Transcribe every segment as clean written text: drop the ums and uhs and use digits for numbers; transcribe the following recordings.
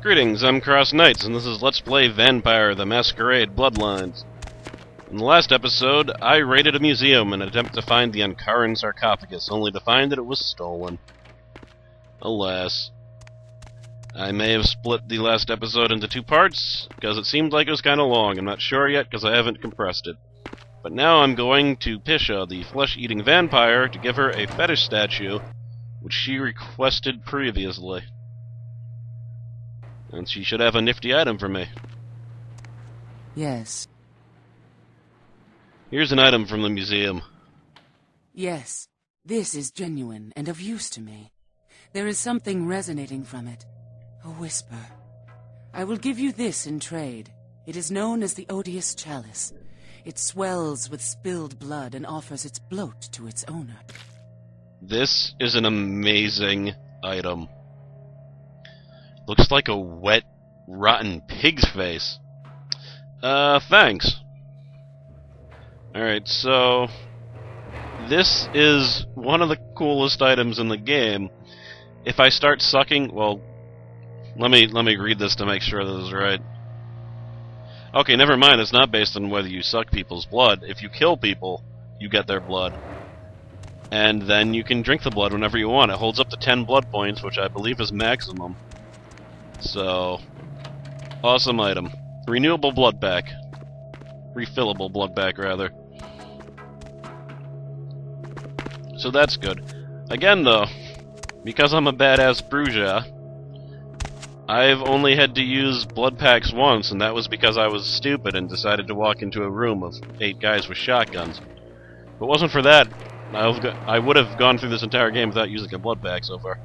Greetings, I'm Cross Knights, and this is Let's Play Vampire: The Masquerade Bloodlines. In the last episode, I raided a museum in an attempt to find the anarchs sarcophagus, only to find that it was stolen. Alas. I may have split the last episode into two parts, because it seemed like it was kind of long. I'm not sure yet, because I haven't compressed it. But now I'm going to Pisha, the flesh-eating vampire, to give her a fetish statue, which she requested previously. And she should have a nifty item for me. Yes. Here's an item from the museum. Yes. This is genuine and of use to me. There is something resonating from it. A whisper. I will give you this in trade. It is known as the Odious Chalice. It swells with spilled blood and offers its bloat to its owner. This is an amazing item. Looks like a wet, rotten pig's face. Thanks. Alright, so this is one of the coolest items in the game. If I start sucking, well, let me read this to make sure this is right. Okay, never mind, it's not based on whether you suck people's blood. If you kill people, you get their blood. And then you can drink the blood whenever you want. It holds up to 10 blood points, which I believe is maximum. So, awesome item. Renewable blood pack. Refillable blood pack, rather. So that's good. Again, though, because I'm a badass bruja, I've only had to use blood packs once, and that was because I was stupid and decided to walk into a room of 8 guys with shotguns. If it wasn't for that, I would have gone through this entire game without using a blood pack so far.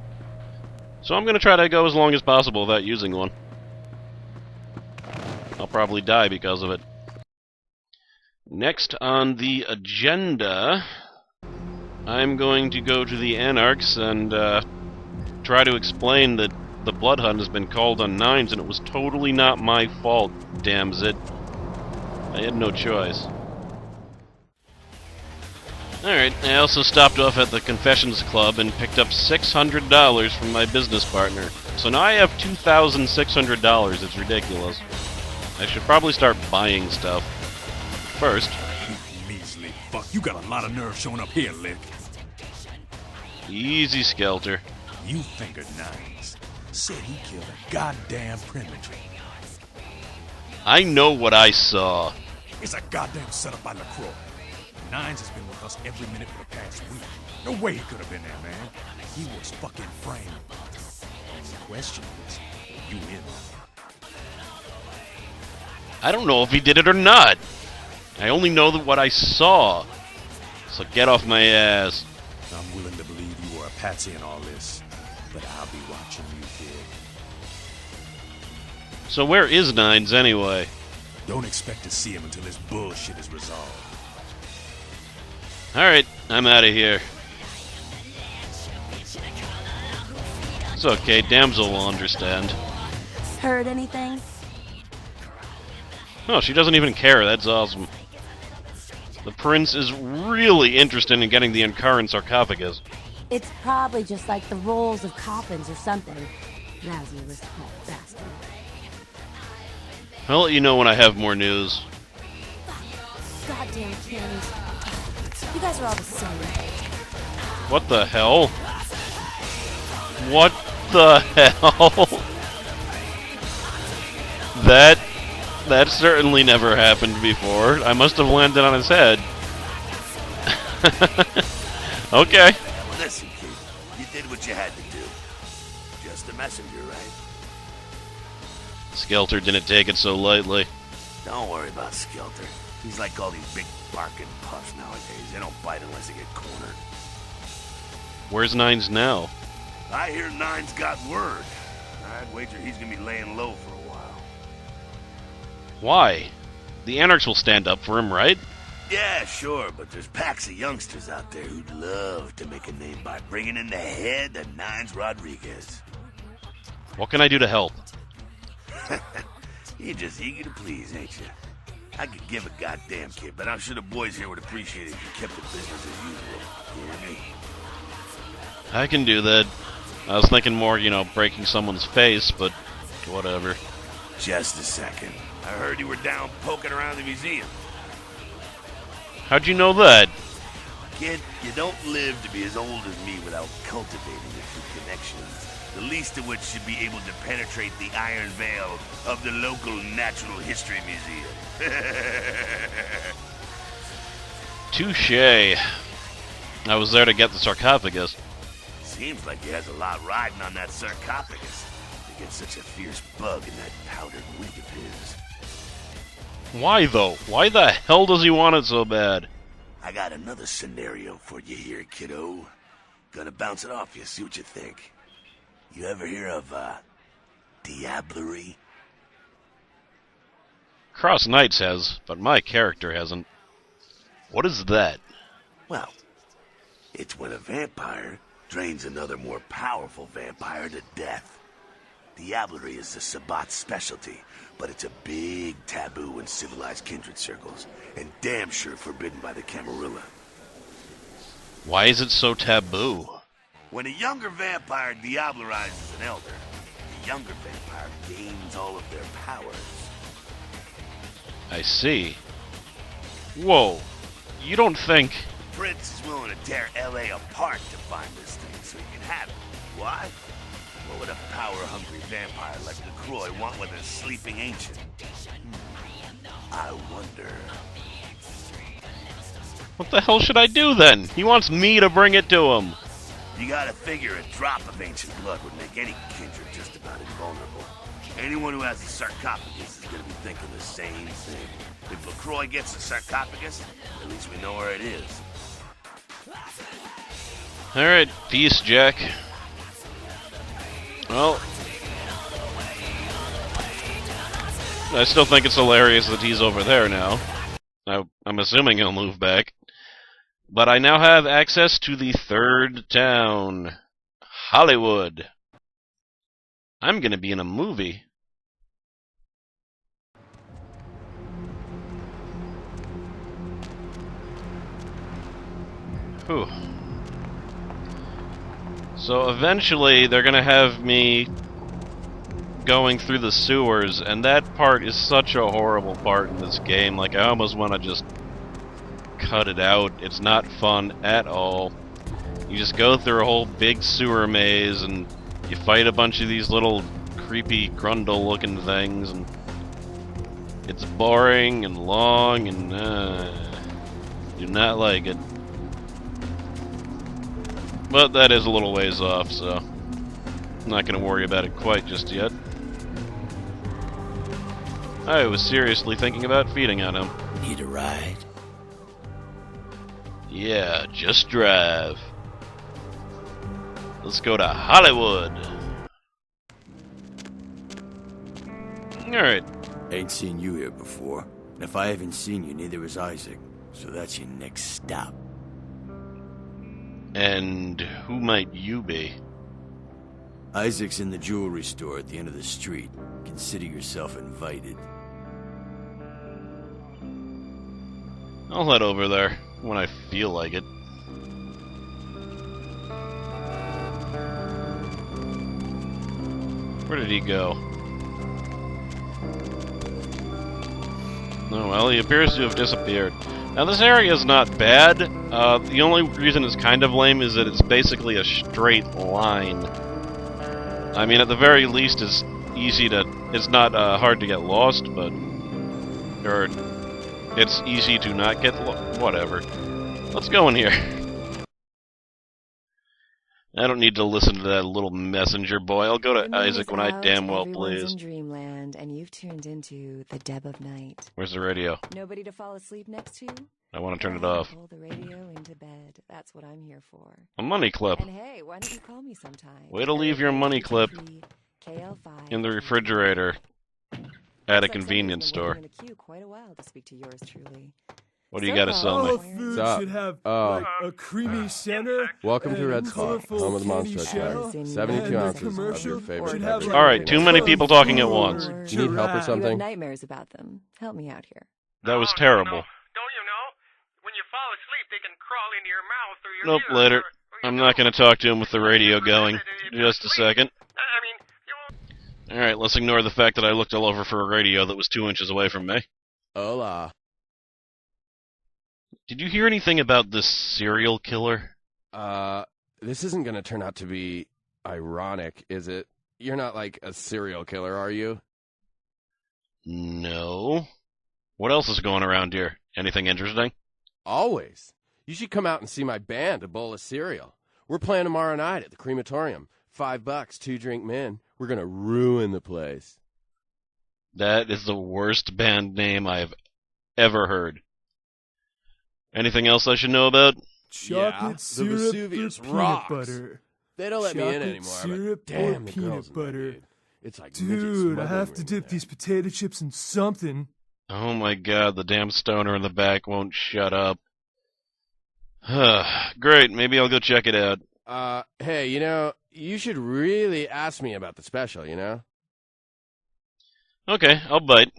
So I'm going to try to go as long as possible without using one. I'll probably die because of it. Next on the agenda, I'm going to go to the anarchs and try to explain that the blood hunt has been called on Nines and it was totally not my fault, damns it. I had no choice. Alright, I also stopped off at the Confessions Club and picked up $600 from my business partner. So now I have $2,600, it's ridiculous. I should probably start buying stuff. First... You measly fuck, you got a lot of nerve showing up here, Lick. Easy, Skelter. You fingered Nines. Said he killed a goddamn primitive. I know what I saw. It's a goddamn setup by LaCroix. Nines has been with us every minute for the past week. No way he could have been there, man. He was fucking framed. The question is, are you in? I don't know if he did it or not. I only know that what I saw. So get off my ass. I'm willing to believe you were a patsy in all this, but I'll be watching you, kid. So where is Nines anyway? Don't expect to see him until this bullshit is resolved. Alright, I'm out of here. It's okay, Damsel will understand. Heard anything? Oh, she doesn't even care, that's awesome. The prince is really interested in getting the anarchs sarcophagus. It's probably just like the rolls of coffins or something. Lousy aristocrat bastard. I'll let you know when I have more news. Goddamn cannons. You guys are all the same. What the hell? What the hell? That certainly never happened before. I must have landed on his head. Okay. Listen, kid, you did what you had to do. Just a messenger, right? Skelter didn't take it so lightly. Don't worry about Skelter. He's like all these big barking puffs nowadays. They don't bite unless they get cornered. Where's Nines now? I hear Nine's got word. I'd wager he's gonna be laying low for a while. Why? The anarchs will stand up for him, right? Yeah, sure, but there's packs of youngsters out there who'd love to make a name by bringing in the head of Nines Rodriguez. What can I do to help? You're just eager to please, ain't you? I could give a goddamn, kid, but I'm sure the boys here would appreciate it if you kept the business as usual. You hear me? I can do that. I was thinking more, breaking someone's face, but Whatever. Just a second. I heard you were down poking around the museum. How'd you know that? Kid, you don't live to be as old as me without cultivating a few connections. The least of which should be able to penetrate the iron veil of the local Natural History Museum. Touche. I was there to get the sarcophagus. Seems like he has a lot riding on that sarcophagus. He gets such a fierce bug in that powdered wig of his. Why, though? Why the hell does he want it so bad? I got another scenario for you here, kiddo. Gonna bounce it off you, see what you think. You ever hear of, diablerie? Cross Knights has, but my character hasn't. What is that? Well, it's when a vampire drains another more powerful vampire to death. Diablerie is the Sabbat's specialty, but it's a big taboo in civilized kindred circles, and damn sure forbidden by the Camarilla. Why is it so taboo? When a younger vampire diablerizes an elder, the younger vampire gains all of their powers. I see. Whoa. You don't think... The prince is willing to tear L.A. apart to find this thing so he can have it. Why? What would a power-hungry vampire like LaCroix want with a sleeping ancient? I wonder. What the hell should I do then? He wants me to bring it to him. You gotta figure a drop of ancient blood would make any kindred just about invulnerable. Anyone who has a sarcophagus is gonna be thinking the same thing. If LaCroix gets a sarcophagus, at least we know where it is. Alright, peace, Jack. Well, I still think it's hilarious that he's over there now. I'm assuming he'll move back. But I now have access to the third town, Hollywood. I'm gonna be in a movie. Whew. So eventually they're gonna have me going through the sewers, and that part is such a horrible part in this game. Like, I almost want to just cut it out. It's not fun at all. You just go through a whole big sewer maze, and you fight a bunch of these little creepy Grundle-looking things, and it's boring and long, and do not like it. But that is a little ways off, so I'm not going to worry about it quite just yet. I was seriously thinking about feeding on him. Need a ride? Yeah, just drive. Let's go to Hollywood. Alright. Ain't seen you here before. And if I haven't seen you, neither has Isaac. So that's your next stop. And who might you be? Isaac's in the jewelry store at the end of the street. Consider yourself invited. I'll head over there when I feel like it. Where did he go? Oh, well, he appears to have disappeared. Now, this area is not bad. The only reason it's kind of lame is that it's basically a straight line. I mean, at the very least, it's easy to... It's not hard to get lost, but... Or... It's easy to not get whatever. Let's go in here. I don't need to listen to that little messenger boy. I'll go to Isaac when I damn well please. In dreamland, and you've turned into the Deb of Night. Where's the radio? Nobody to fall asleep next to? I want to turn it off. Pull the radio into bed. That's what I'm here for. A money clip. And hey, why don't you call me sometime? Way to leave your money clip in the refrigerator at a convenience store. Quite a while to speak to yours truly. What do you got to sell me? Food should have like a creamy center. Welcome to and Red Spot, home of the candy Monster shell, Truck. 72 and ounces of commercial your favorite should have, beverage. like, Alright, too many people talking at once. food, Do you need help or giraffe. You have something? nightmares about them. Help me out here. That was terrible. Don't you know? When you fall asleep, they can crawl into your mouth or your Nope, ears later. or your I'm not going to talk to him with the radio going. Just a second. I mean, you Alright, let's ignore the fact that I looked all over for a radio that was 2 inches away from me. Hola. Did you hear anything about this serial killer? This isn't gonna turn out to be ironic, is it? You're not like a serial killer, are you? No. What else is going around here? Anything interesting? Always. You should come out and see my band, A Bowl of Cereal. We're playing tomorrow night at the crematorium. $5, 2-drink men. We're gonna ruin the place. That is the worst band name I've ever heard. Anything else I should know about? Chocolate syrup the Vesuvius or peanut rocks. butter. They don't let me in anymore. Syrup But damn, or the peanut girls in there, butter. dude. It's like Dude, I have to dip these potato chips in something. Oh my god, the damn stoner in the back won't shut up. Great, maybe I'll go check it out. Hey, you know, you should really ask me about the special, you know? Okay, I'll bite.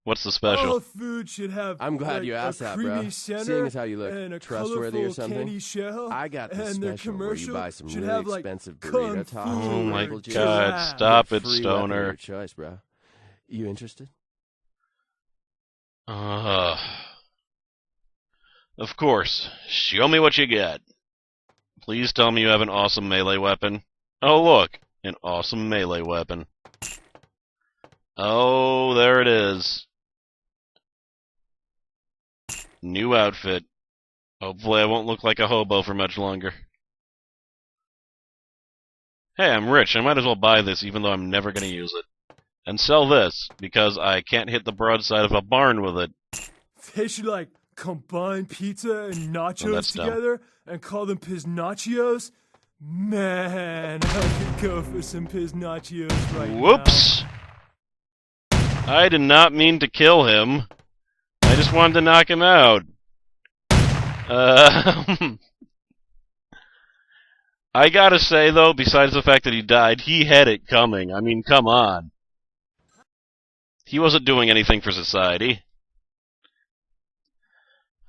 What's the All special? food should have I'm glad like, you asked a that, creamy bro. center Seeing as how you and a look trustworthy or colorful something, candy shell, I got the and the special where you commercial buy some should really have, like, expensive kung burrito fu tops. Oh or my local god, giraffe. stop it, free weapon of stoner. your choice, bro. You interested? Of course. Show me what you got. Please tell me you have an awesome melee weapon. Oh, look. An awesome melee weapon. Oh, there it is. New outfit. Hopefully I won't look like a hobo for much longer. Hey, I'm rich. I might as well buy this even though I'm never going to use it. And sell this, because I can't hit the broadside of a barn with it. They should, like, combine pizza and nachos that's dumb. together and call them piznachos. Man, I could go for some piznachos right now. Whoops! I did not mean to kill him. I just wanted to knock him out. I gotta say, though, besides the fact that he died, he had it coming. I mean, come on. He wasn't doing anything for society.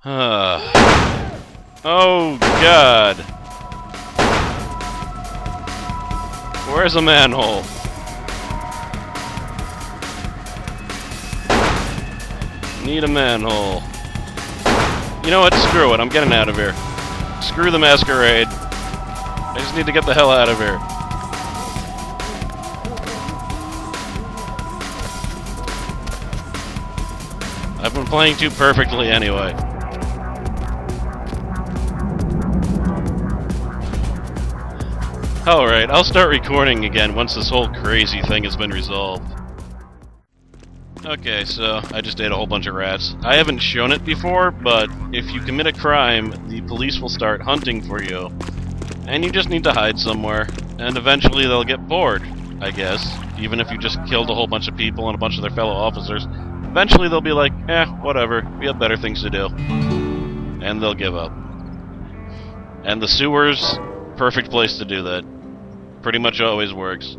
Oh, God. Where's a manhole? Need a manhole. You know what? Screw it. I'm getting out of here. Screw the Masquerade. I just need to get the hell out of here. I've been playing too perfectly anyway. Alright, I'll start recording again once this whole crazy thing has been resolved. Okay, so I just ate a whole bunch of rats. I haven't shown it before, but if you commit a crime, the police will start hunting for you. And you just need to hide somewhere. And eventually they'll get bored, I guess. Even if you just killed a whole bunch of people and a bunch of their fellow officers. Eventually they'll be like, whatever, we have better things to do. And they'll give up. And the sewers, perfect place to do that. Pretty much always works.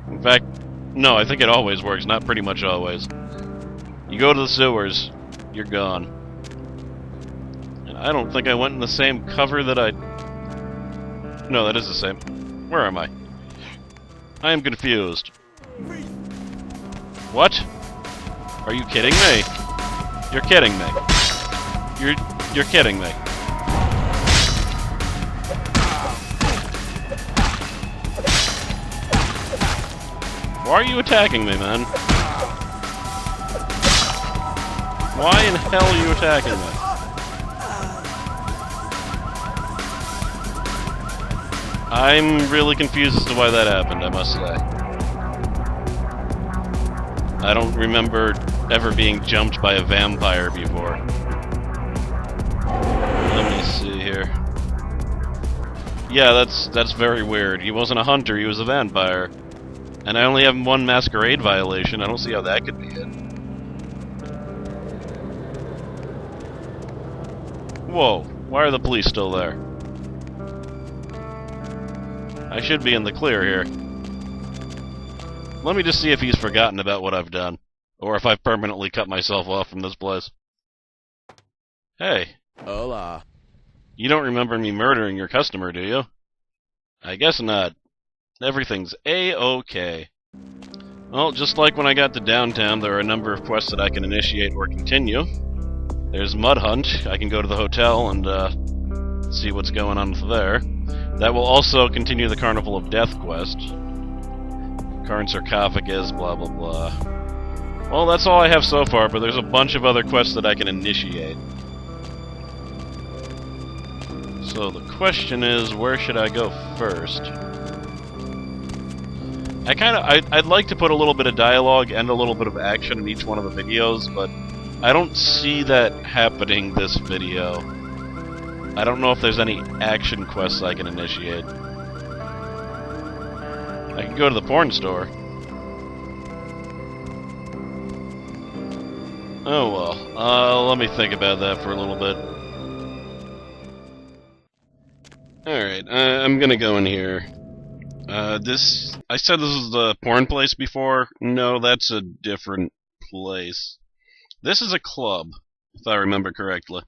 In fact, no, I think it always works, not pretty much always. You go to the sewers, you're gone. And I don't think I went in the same cover that I... No, that is the same. Where am I? I am confused. What? Are you kidding me? You're kidding me. You're kidding me. Why are you attacking me, man? Why in hell are you attacking me? I'm really confused as to why that happened, I must say. I don't remember ever being jumped by a vampire before. Let me see here. Yeah, that's very weird. He wasn't a hunter, he was a vampire. And I only have one Masquerade violation. I don't see how that could be it. Whoa, why are the police still there? I should be in the clear here. Let me just see if he's forgotten about what I've done. Or if I've permanently cut myself off from this place. Hey. Hola. You don't remember me murdering your customer, do you? I guess not. Everything's A-okay. Well, just like when I got to downtown, there are a number of quests that I can initiate or continue. There's Mud Hunt. I can go to the hotel and see what's going on there. That will also continue the Carnival of Death quest. Karn Sarcophagus, blah blah blah. Well, that's all I have so far, but there's a bunch of other quests that I can initiate. So the question is, where should I go first? I'd like to put a little bit of dialogue and a little bit of action in each one of the videos, but I don't see that happening this video. I don't know if there's any action quests I can initiate. I can go to the porn store. Oh well. Let me think about that for a little bit. Alright, I'm gonna go in here. I said this was the porn place before. No, that's a different place. This is a club, if I remember correctly.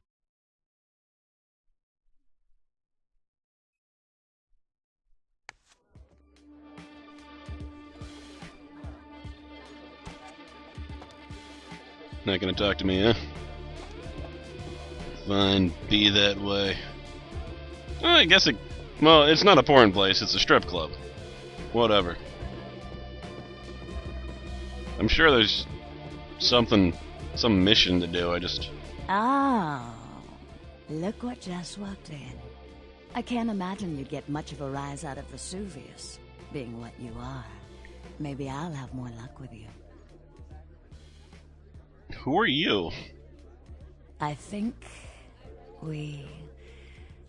Not gonna talk to me, huh? Fine, be that way. I guess well, it's not a porn place, it's a strip club. Whatever. I'm sure there's some mission to do, Oh, look what just walked in. I can't imagine you'd get much of a rise out of Vesuvius, being what you are. Maybe I'll have more luck with you. Who are you? I think we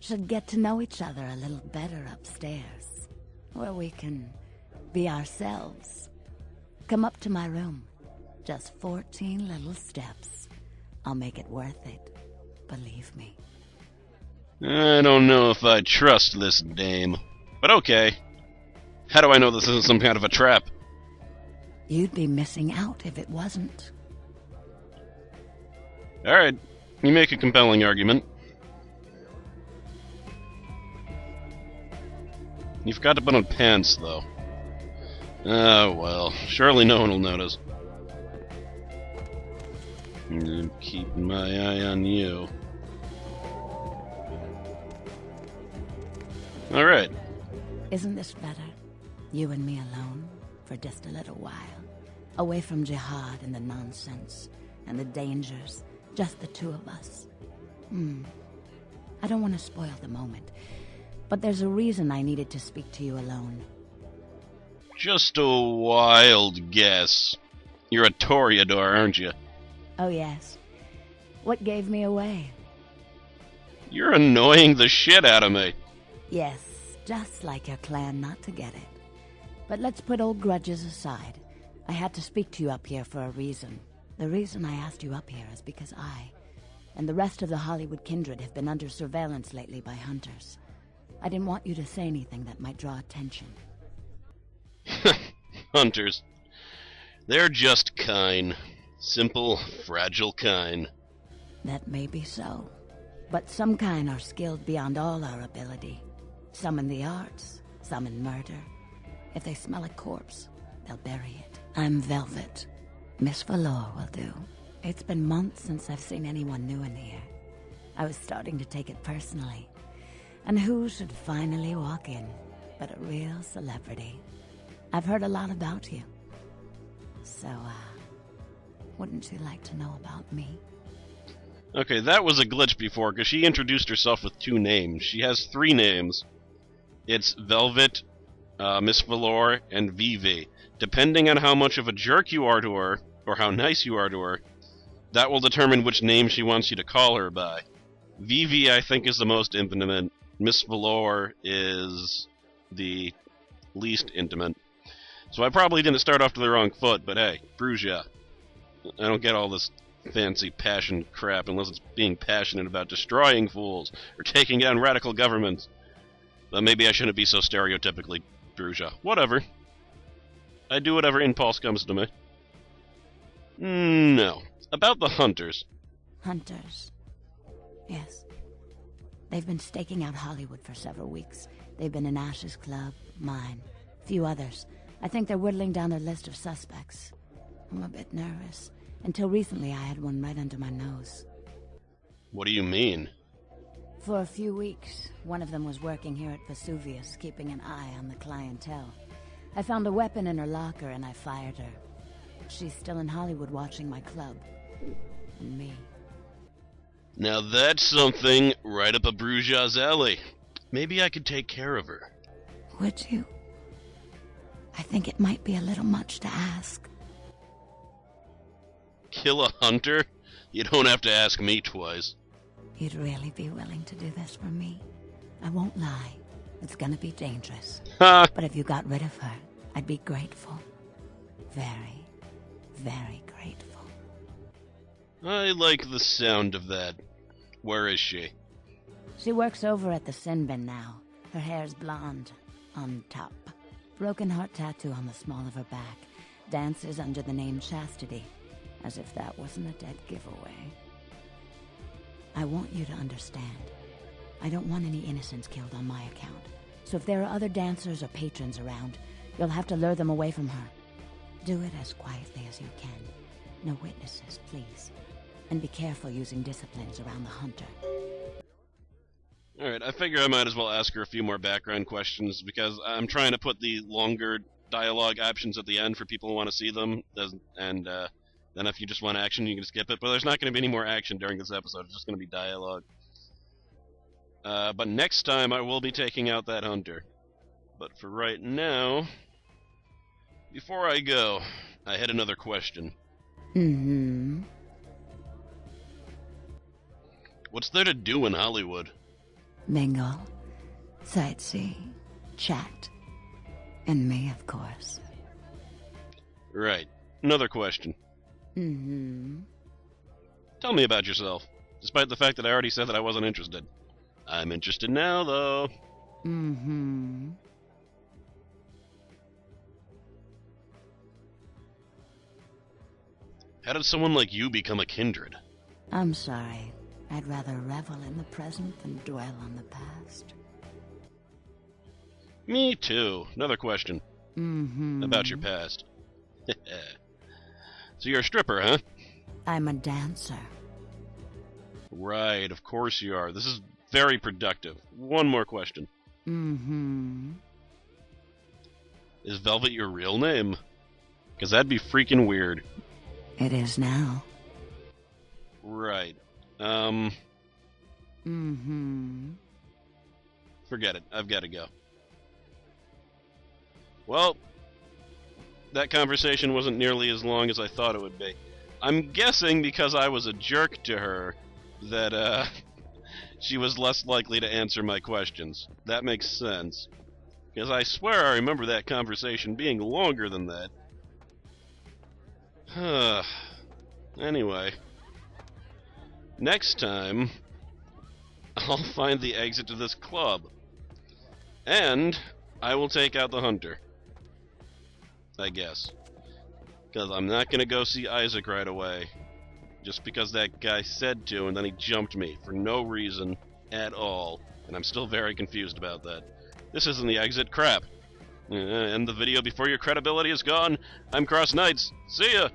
should get to know each other a little better upstairs, where we can be ourselves. Come up to my room. Just 14 little steps. I'll make it worth it. Believe me. I don't know if I trust this dame. But okay. How do I know this isn't some kind of a trap? You'd be missing out if it wasn't. Alright. You make a compelling argument. You forgot to put on pants, though. Oh, well. Surely no one will notice. I'm keeping my eye on you. Alright. Isn't this better? You and me alone, for just a little while. Away from jihad and the nonsense, and the dangers. Just the two of us. I don't want to spoil the moment, but there's a reason I needed to speak to you alone. Just a wild guess. You're a Toreador, aren't you? Oh, yes. What gave me away? You're annoying the shit out of me. Yes, just like your clan not to get it. But let's put old grudges aside. I had to speak to you up here for a reason. The reason I asked you up here is because I and the rest of the Hollywood kindred have been under surveillance lately by hunters. I didn't want you to say anything that might draw attention. Hunters. They're just kine. Simple, fragile kine. That may be so. But some kine are skilled beyond all our ability. Some in the arts, some in murder. If they smell a corpse, they'll bury it. I'm Velvet. Miss Valor will do. It's been months since I've seen anyone new in here. I was starting to take it personally. And who should finally walk in but a real celebrity? I've heard a lot about you. So, wouldn't you like to know about me? Okay, that was a glitch before, because she introduced herself with 2 names. She has 3 names. It's Velvet, Miss Valor, and Vivi. Depending on how much of a jerk you are to her, or how nice you are to her, that will determine which name she wants you to call her by. Vivi, I think, is the most intimate. Miss Valor is the least intimate. So I probably didn't start off to the wrong foot, but hey, Brugia. I don't get all this fancy passion crap unless it's being passionate about destroying fools or taking down radical governments. But maybe I shouldn't be so stereotypically Brugia. Whatever. I do whatever impulse comes to me. No. About the hunters. Hunters. Yes. They've been staking out Hollywood for several weeks. They've been in Ash's club, mine, a few others. I think they're whittling down their list of suspects. I'm a bit nervous. Until recently, I had one right under my nose. What do you mean? For a few weeks, one of them was working here at Vesuvius, keeping an eye on the clientele. I found a weapon in her locker and I fired her. She's still in Hollywood watching my club. And me. Now that's something right up a Bruja's alley. Maybe I could take care of her. Would you? I think it might be a little much to ask. Kill a hunter? You don't have to ask me twice. You'd really be willing to do this for me? I won't lie. It's gonna be dangerous. But if you got rid of her, I'd be grateful. Very, very grateful. I like the sound of that. Where is she? She works over at the sin bin now. Her hair's blonde. On top. Broken heart tattoo on the small of her back. Dances under the name Chastity. As if that wasn't a dead giveaway. I want you to understand. I don't want any innocents killed on my account. So if there are other dancers or patrons around, you'll have to lure them away from her. Do it as quietly as you can. No witnesses, please. And be careful using disciplines around the hunter. Alright, I figure I might as well ask her a few more background questions, because I'm trying to put the longer dialogue options at the end for people who want to see them, and then if you just want action, you can skip it. But there's not going to be any more action during this episode, it's just going to be dialogue. But next time I will be taking out that hunter. But for right now, before I go, I had another question. Mm-hmm. What's there to do in Hollywood? Mingle, sightsee, chat, and me, of course. Right. Another question. Mm-hmm. Tell me about yourself, despite the fact that I already said that I wasn't interested. I'm interested now, though. Mm-hmm. How did someone like you become a kindred? I'm sorry. I'd rather revel in the present than dwell on the past. Me too. Another question. Mm-hmm. About your past. So you're a stripper, huh? I'm a dancer. Right, of course you are. This is very productive. One more question. Mm-hmm. Is Velvet your real name? Because that'd be freaking weird. It is now. Right. Mm-hmm. Forget it. I've got to go. Well, that conversation wasn't nearly as long as I thought it would be. I'm guessing because I was a jerk to her that, she was less likely to answer my questions. That makes sense. Because I swear I remember that conversation being longer than that. Anyway. Next time, I'll find the exit to this club. And I will take out the hunter. I guess. Because I'm not going to go see Isaac right away. Just because that guy said to, and then he jumped me for no reason at all. And I'm still very confused about that. This isn't the exit. Crap. End the video before your credibility is gone. I'm Cross Knights. See ya!